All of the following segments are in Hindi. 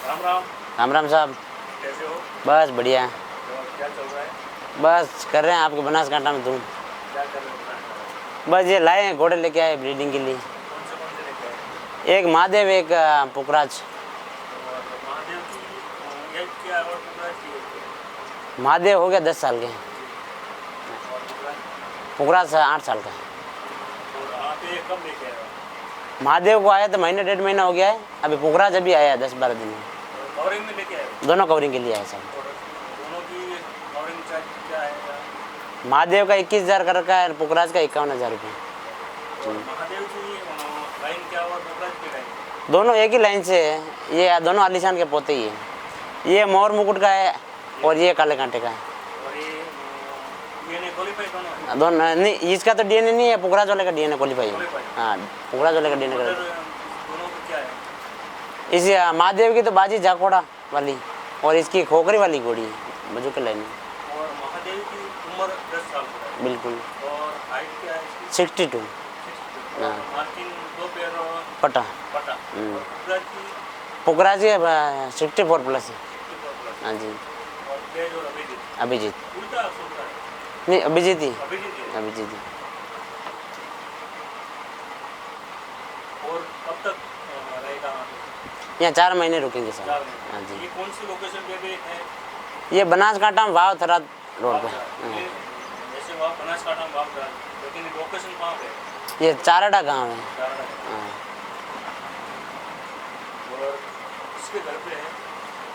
राम राम। राम राम साहब। कैसे हो? बस बढ़िया। क्या चल रहा है? बस कर रहे हैं आपके बनासकांठा में तुम। क्या कर रहे हो बनासकांठा? बस ये लाए हैं, घोड़े लेके आए ब्रीडिंग के लिए। कौन से लेके आए? एक महादेव, एक पुखराज। और महादेव की एज क्या है और पुखराज की एज क्या है? महादेव हो गया 10 साल के, और पुखराज? पुखराज 8 साल का। और आप ये कब लेके आए हो? महादेव को आया तो महीने 1.5 महीना हो गया है। अभी पुखराज अभी आया 10-12 दिन में। कवरिंग में लेके आए हो? दोनों कवरिंग के लिए आए सब। और दोनों की कवरिंग चार्ज क्या है? महादेव का 21,000 कर रखा है, पुखराज का 51,000 रुपये। और महादेव की लाइन क्या और पुखराज की लाइन? दोनों एक ही लाइन से है। ये दोनों आलीशान के पोते ही है। ये मोर मुकुट का है और ये काले कांटे का है। और ये नहीं क्वालिफाई दोनों? दोनों नहीं, इसका तो डीएनए नहीं है, पुखराज वाले का डीएनए क्वालिफाई है। हाँ, पुखराज वाले का डीएनए। दोनों को क्या है? इस महादेव की तो बाजी जाकोड़ा वाली और इसकी खोखरी वाली घोड़ी है बजू के लाइन में। और महादेव की उम्र 10 साल का है। बिल्कुल। और हाइट क्या है इसकी? 62। हाँ। मार्किंग 2 पैर पटा। पटा। और पुखराज की? पुखराज की 64 प्लस है। 64 प्लस। हाँ जी। और तेज और अभिजीत? अभिजीत उल्टा सुनता है? नहीं, अभिजीत ही। अभिजीत है। अभिजीत ही। और कब तक रहेगा वहाँ पे? यहाँ 4 महीने रुकेंगे सर। 4 महीने। हाँ जी। ये कौन सी लोकेशन पे भी है? ये बनासकांठा में वाव थरा रोड पे। जैसे वहाँ बनासकांठा में वाव था, लेकिन लोकेशन कहाँ पे है? ये चारड़ा गाँव है। चारड़ा। हाँ। और इसके घर पे है?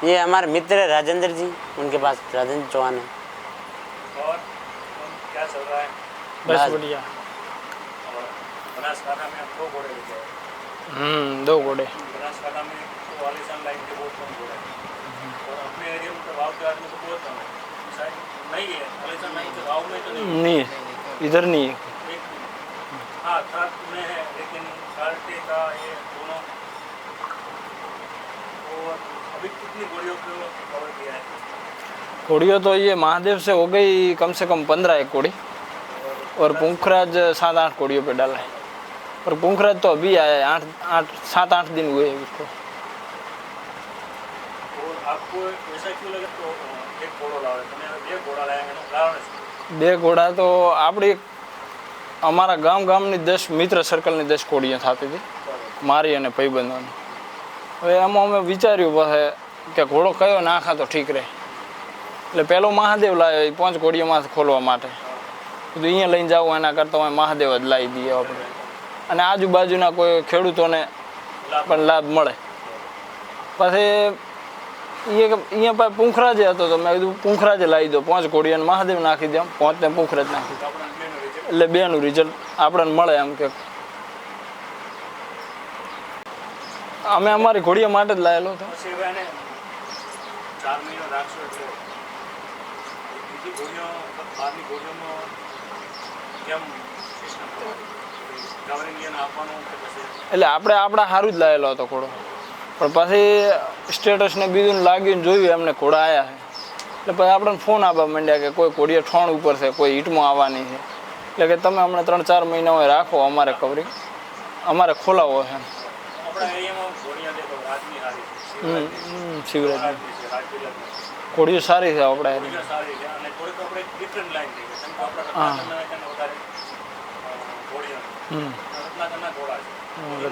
ये हमारे मित्र है राजेंद्र जी, उनके पास राजेंद्र चौहान है। और क्या चल रहा है? बस बढ़िया। और बनासकांठा में आप 2 घोड़े लेके आए? 2 घोड़े। बनासकांठा में तो वालीसान लाइन के बहुत कम घोड़े हैं। और अपने एरिया में तो गाँव के आदमी तो बहुत कम है। शायद नहीं है वालीसान लाइन के गाँव में तो नहीं है। इधर नहीं है। एक हाँ ट्रक में है, लेकिन कार्टे का ये दोनों। और अभी कितनी घोड़ियों को कवर किया है? घोड़ियों तो ये महादेव से हो गई कम से कम 15 एक घोड़ी। और पुखराज 7-8 घोड़ियों पे डाला है। और पुखराज तो अभी आया है, 7-8 दिन हुए हैं उसको। और आपको ऐसा क्यों लगा तो एक घोड़ो लावे? તમે 2 ઘોડા લાયા એનું કારણ શું? 2 ઘોડા તો આપણી અમારા ગામની 10 મિત્ર સર્કલની 10 ઘોડીઓ થતી હતી, મારી અને ભાઈબંધોની. હવે આમાં અમે વિચાર્યું પાસે કે ઘોડો કયો નાખા તો ઠીક રહે. એટલે પહેલો મહાદેવ લાવ્યો એ 5 ઘોડીઓમાં ખોલવા માટે. કીધું અહીંયા લઈને જાવ એના કરતાં અમે મહાદેવ જ લાવી દઈએ આપણે, અને આજુબાજુના કોઈ ખેડૂતોને પણ લાભ મળે. પછી અહીંયા પાસે પુખરાજે હતો તો મેં કીધું પુખરાજે લાવી દો, 5 ઘોડીઓને મહાદેવ નાખી દો, 5ને પુખરાજ નાખી દો, એટલે 2નું રિઝલ્ટ આપણને મળે. એમ કે અમે અમારી ઘોડીઓ માટે જ લાવેલો હતો. 4 મહિના રાખશો એટલે બીજી ઘોડીઓ બહારની ઘોડીઓમાં કેમ કવરિંગ એને આપવાનું કે પછી? એટલે આપણે આપણા સારું જ લાવેલો હતો ઘોડો, પણ પછી સ્ટેટસને બીજું લાગ્યું જોયું એમને ઘોડા આવ્યા છે, એટલે પછી આપણને ફોન આવવા માંડ્યા કે કોઈ ઘોડીઓ ઠોણ ઉપર છે, કોઈ હીટમાં આવવાની છે, એટલે કે તમે હમણાં 3-4 મહિના હોય રાખો, અમારે કવરિંગ અમારે ખોલાવો છે. આપણા એરિયામાં ઘોડીયા દેખો રાજની હારી શિવરાજ ઘોડીઓ સારી છે આપણા ઘોડીયા સારી છે, અને થોડીક આપણે ડિફરન્ટ લાઈન થઈ ગઈ. કેમ કે આપણા વધારે ઘોડીયા રત્નાકરના ઘોડા છે.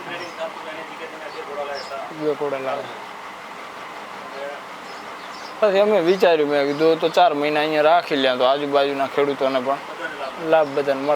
ટ્રેનિંગ થતું એની જગ્યાએ તમે 2 ઘોડા લાવ્યા. 2 ઘોડા લાવ્યા. પછી અમે વિચાર્યું, મેં કીધું તો 4 મહિના અહીંયા રાખી લ્યા તો આજુબાજુના ખેડૂતોને પણ લાભ બધાને મળે.